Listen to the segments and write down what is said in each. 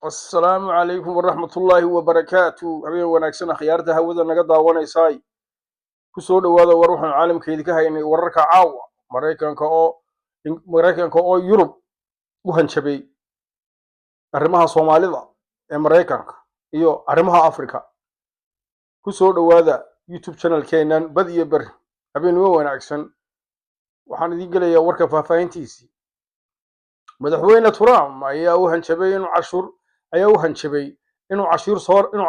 السلام عليكم ورحمة الله وبركاته. أبي وناكسنا خيارتها وذا نقضى ونيساي كسود وهذا وروح العالم كيدك هاي ورك عاوة مريكان كأو يوروب وهنشبي أرمها صوماليدا مريكان إيو أرمها أفريقيا كسود وهذا يوتيوب channel كينان بدي بر أبي نو وناكسن وحنا دي قليا ورك فافاينتيسي مدحوينة ترام أيها وهنشبي إنه عشور أيها وهنشبي إنه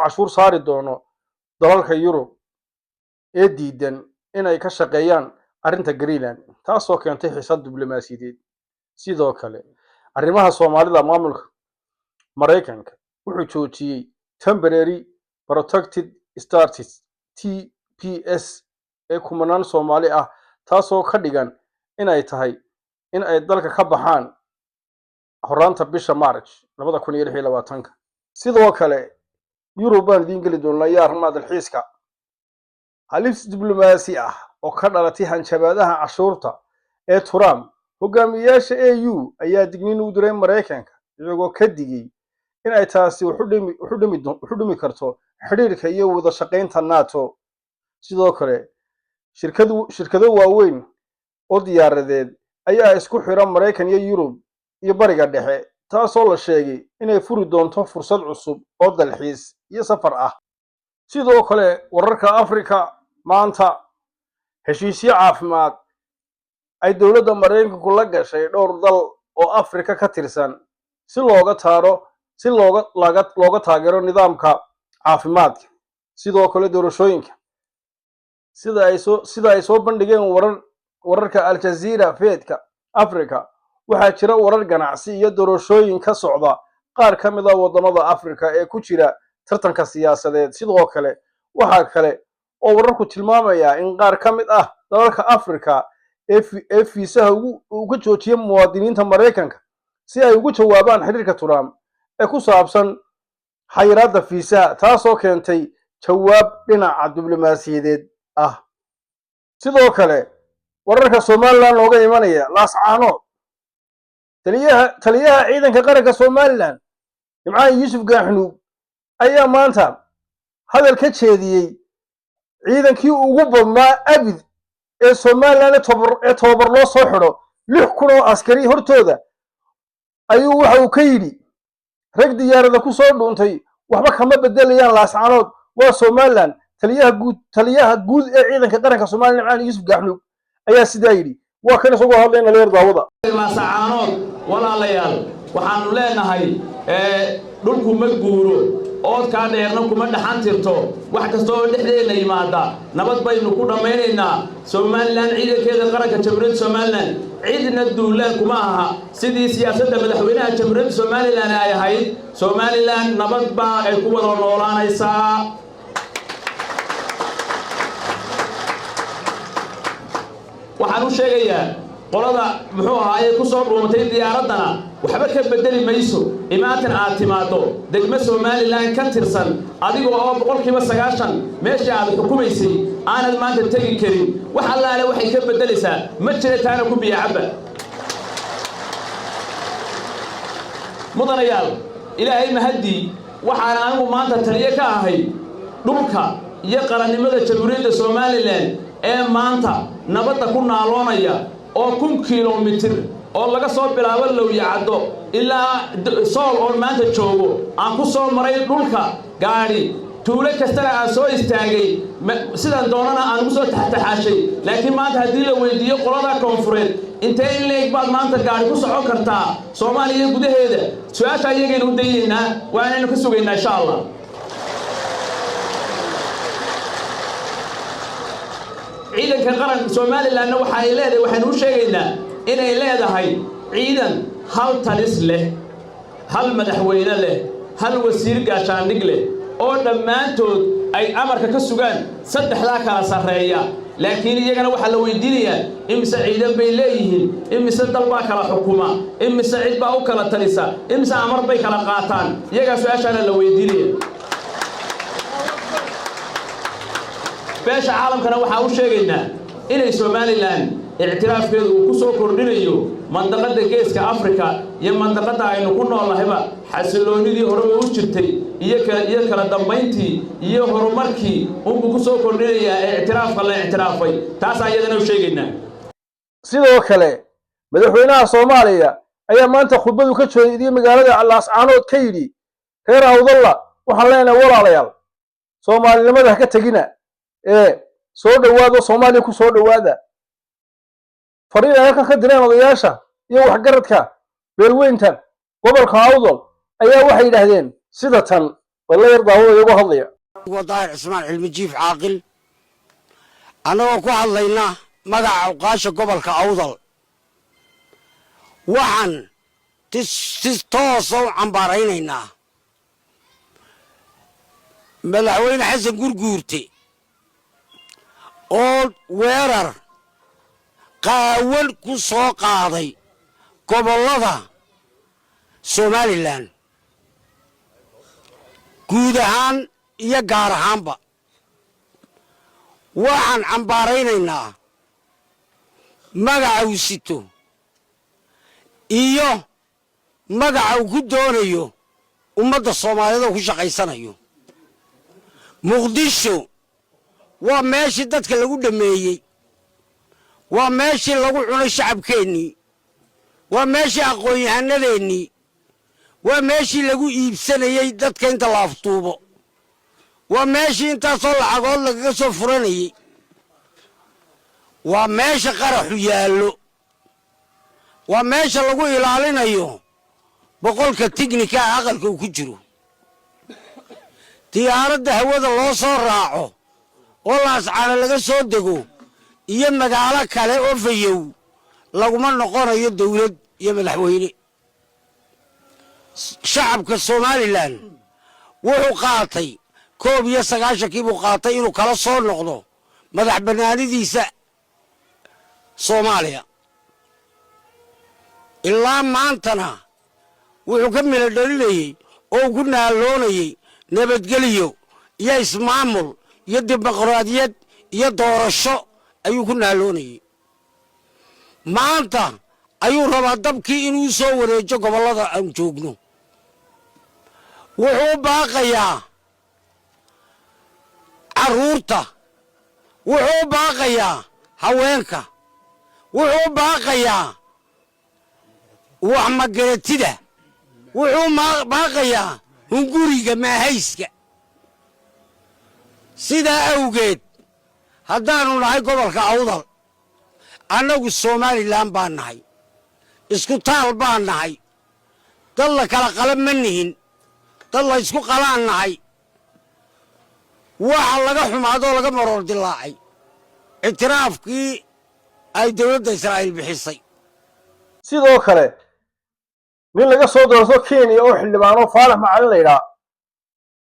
عشور صار دونه dalalka Yurub ee diidan inay ka shaqeeyaan arrinta Greenland taasoo keentay xiisad diblomaasiyadeed sidoo kale arrimaha Soomaalida maamulka Mareykanka wuxuu joojiyay Temporary Protected Status TPS ee kumanaan Soomaali ah taasoo ka dhigan inay tahay in ay dalka ka baxaan horraanta bisha March 2026 sidoo kale Yurubaan idin geli doonaa arrimaha dalxiiska halis diblomaasi ah oo ka dhalatay hanjabaadaha cashuurta ee Trump hogaamiyaasha EU ayaa digniin u diray Mareykanka iyagoo ka digay in ay taasi wuxu dhimi karto xiriirka iyo wada shaqaynta NATO sidoo kale shirkado waaweyn oo diyaaradeed ayaa isku xira Mareykan iyo Yurub iyo bariga dhexe taasoo la sheegay inay furi doonto fursad cusub oo dalxiis iyo safar ah sidoo kale wararka Afrika maanta heshiisyo caafimaad ay dawladda Mareykanku la gashay dhowr dal oo Afrika ka tirsan si looga taageero nidaamka caafimaadka sidoo kale doorashooyinka sida ay soo bandhigeen wararka Al Jazeera feedka Afrika waxaa jira warar ganacsi iyo doorashooyin ka socda qaar ka mid ah wadamada Afrika ee ku jira tartanka siyaasadeed sidoo kale waxa kale oo wararku tilmaamaya in qaar ka mid ah dalalka Afrika ee fiisaha uga joojiyay muwaadiniinta Mareykanka si ay ugu jawaabaan xiriirka Trump ee ku saabsan xayiraadda fiisaha taasoo keentay jawaab dhinaca diblomaasiyadeed ah sidoo kale wararka Somaliland looga imanaya laascaanood taliyaha ciidanka qaranka Somaliland Imcaan Yuusuf Gaaxnuug ayaa maanta hadal ka jeediyay ciidankii ugu badnaa abid ee Somaliland ee tababar loo soo xidho 6,000 oo askari hortooda ayuu waxa uu ka yidhi rag diyaarada ku soo dhuuntay waxba kama bedelayaan laascaanood waa Somaliland taliyaha guud ee ciidanka qaranka Somaliland Imcaan Yuusuf Gaaxnuug ayaa sidaa yidhi waa kan isagoo hadlayna leer daawada laascaanood walaalayaal waxaanu leenahay dhulku ma guuro oodkaa dheerna kuma dhaxan tirto wax kasta oo dhexdeena yimaada nabad baynu ku dhammaynaynaa Somaliland ciidankeeda qaranka Jamhuuriyadda Somaliland ciidna duulaan kuma aha sidii siyaasadda madaxweynaha Jamhuuriyadda Somaliland ay ahayd Somaliland nabad baa ay ku wada noolaanaysaa waxaan u sheegayaa qolada muxuu ahaayay ku soo dhuumatay diyaaradana waxba ka bedeli mayso imaatan aad timaado degmo Somaliland ka tirsan adigoo oo 90% meesha aad xukumaysay aanad maanta tagi karin wax allaale waxay ka bedelaysaa ma jirtaana ku biyacaba mudanayaal ilaahay mahadi waxaan anigu maanta taliye ka ahay dhulka iyo qarannimada Jamhuuriyadda Somaliland ee maanta nabadda ku naaloonaya oo 1 kiiloomitir oo laga soo bilaabo Lowyacado ilaa Sool oo maanta joogo aan ku soo maray dhulka gaari tuulo kasta aan soo istaagay sidaan doonana aan ugu soo taxtaxashay laakiin maanta hadii la weydiiyo qolada koonfureed intee in leeg baad maanta gaari ku socon kartaa Soomaaliya gudaheeda su'aasha ayageena u dayeynaa waa inaynu ka sugaynaa insha Allah ciidanka qaranka Somaliland waxa ay leedahay waxaan u sheegaynaa inay leedahay ciidan hal talis leh hal madaxweyne leh hal wasiir gaashaandhig leh oo dhammaantood ay amarka ka sugaan saddexda kala sareeya laakiin iyagana waxa la weydiinayaa imisa ciidan bay leeyihiin imisa dal baa kala xukuma imisa cid baa u kala talisa imisa amar bay kala qaataan iyaga su'aashaana la weydiinayaa beesha caalamkana waxa uu sheegaynaa inay Somaliland ictiraafkeedu uu ku soo kordhinayo mandaqadda geeska afrika iyo mandaqadda aynu ku noolahayba xasiloonidii hore u jirtay iyo kala dambayntii iyo horumarkii unbuu ku soo kordhinayaa ictiraafka la ictiraafay taas ayadana u sheegaynaa sidoo kale madaxweynaha Soomaaliya ayaa maanta khudbadu ka jeediyay magaalada Laascaanood ka yidhi reer Awdalla waxaan leenahay walaalayaal Soomaalinimada ha ka tagina soo dhawaado Soomaaliya ku soo dhawaada fariin ay ka direen odayaasha iyo waxgaradka beelweyntan gobolka Awdal ayaa waxay yiraahdeen sida tan wala yar daawo iyagu hadlaya wadaar Ismaan Cilmi Jiif Caaqil anagoo ku hadlayna magaca uqaasha gobolka Awdal waxaan toos u cambaaraynaynaa madaxweyne xasan gurguurte oo weerar qaawan ku soo qaaday gobollada Somaliland guud ahaan iyo gaar ahaanba waxaan cambaaraynaynaa magaca uu sito iyo magaca uu ku doonayo ummadda Soomaaliyeed ku shaqaysanayo muqdisho waa meeshii dadka lagu dhameeyay waa meeshii lagu cunay shacabkeennii waa meeshii aqoon-yahanadeenii waa meeshii lagu iibsanayay dadka inta la aftuubo waa meeshii intaasoo lacagood lagaga soo furanayay waa meesha qaraxu yaallo waa meesha lagu ilaalinayo boqolka tignika aqalka uu ku jiro diyaaradda hawada loo soo raaco oo Laascaanood laga soo dego iyo magaalo kale oo fayow laguma noqonayo dawlad iyo madaxweyne shacabka Somaliland wuxuu qaatay 19 buu qaatay inuu kala soo noqdo madax banaanidiisa Soomaaliya ilaa maantana wuxuu ka meel dhalinayay oo ku naaloonayay nabadgeliyo iyo ismaamul iyo dimuqraadiyad iyo doorasho ayuu ku naaloonayay maanta ayuu rabaa dabkii inuu soo wareejo gobollada aan joogno wuxuu baaqayaa caruurta wuxuu baaqayaa haweenka wuxuu baaqayaa wax magaratida wuxuu baaqayaa hunguriga maahayska sidaa awgeed haddaanu nahay gobolka Awdal annagu Somaliland baan nahay isku taal baan nahay dad la kala qalan ma nihin dad la isku qalaan nahay waxa laga xumaado laga maroor dilaacay ictiraafkii ay dawladda Israa'iil bixisay sidoo kale nin laga soo doorto Kenya oo xildhibaano Faarax Macalin la yiraahdo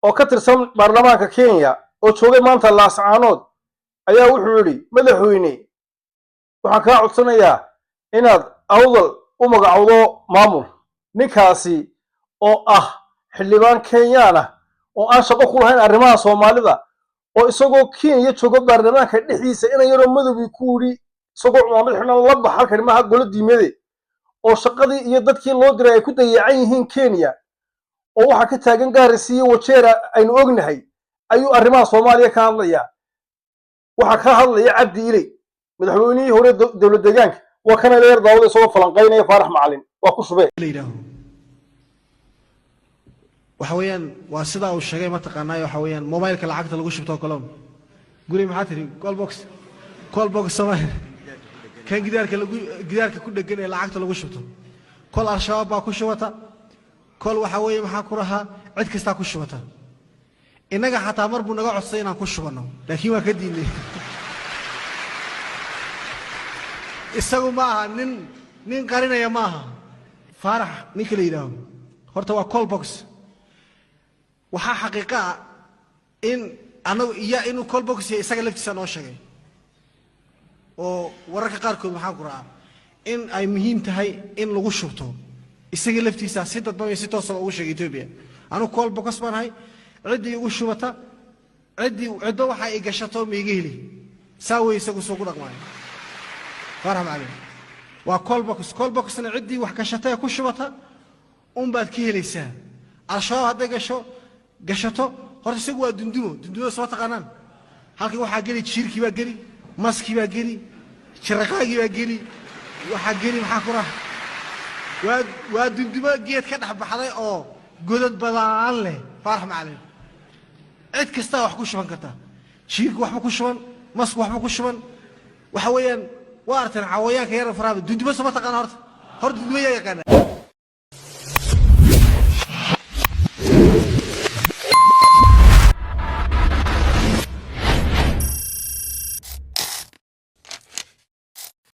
oo ka tirsan baarlamaanka Kenya oo joogay maanta Laascaanood ayaa wuxuu yiri madaxweyne waxaan ka codsanayaa inaad Awdal u magacowdo maamul ninkaasi oo xildhibaan Kenyan oo aan shaqo ku lahayn arrimaha Soomaalida oo isagoo Kenya jooga baarlamaanka dhexdiisa in yaro madowgi ku wuri isagoo maamul xubno la baxal karimaha golo diimeed oo shaqadii iyo dadkii loo diray ay ku dayacan yihiin Kenya oo waxa ka taagan gaarisiyo wajeera aynu ognahay ayuu arrimaha Soomaaliya ka hadlaya waxa ka hadlaya Cabdi Ilay madaxweynihii hore dawlad deegaanka waa kana leer daawada soo falanqeynaya Faarax Macalin waa ku shubay waxa weeyaan waa sida uu sheegay ma taqaanaay waxa weeyaan mobilka lacagta lagu shubto kaloon guri maxaa tiri call box Soomaaliya kan gidaarka ku dhagan ee lacagta lagu shubto kol al-shabaab baa ku shubata kol waxa weeye maxaa ku rahaa cid kasta ku shubata inaga xataa mar buu naga codsay inaan ku shubano laakiin waa ka diinay isagu ma aha nin qarinaya ma aha Faarax ninka la yiraahdo horta waa call box waxa xaqiiqa in anagu inuu call box isaga laftiisa noo sheegay oo wararka qaarkood maxaa ku raacay in ay muhiim tahay in lagu shubto isaga laftiisa si dadban si toos ah ugu sheegay Ethiopia anu call box baan hay cidii ugu shubata ciddo waxa ay gashato meega heli saaway isagu soo ku dhaqmay faarax macalin waa call boxna ciddii wax gashatay ku shubata baad ka helaysaa al-shabaab hadday gashato horta isagu waa dundumo soo taqaanaan halkan waxaa geli jiirkii baa geli maskii baa geli jiraqaagii baa geli waxaa geli maxaa ku rah waa dundumo geed ka dhex baxday oo godad badaan leh faarax macalin cid kastaa wax ku shuban karta jiirku waxba ku shuban masku waxba ku shuban waxa weeyaan waa artan cawayaanka yar faraada dundumo soo taqaanaan horta dundumo yaa yaqaana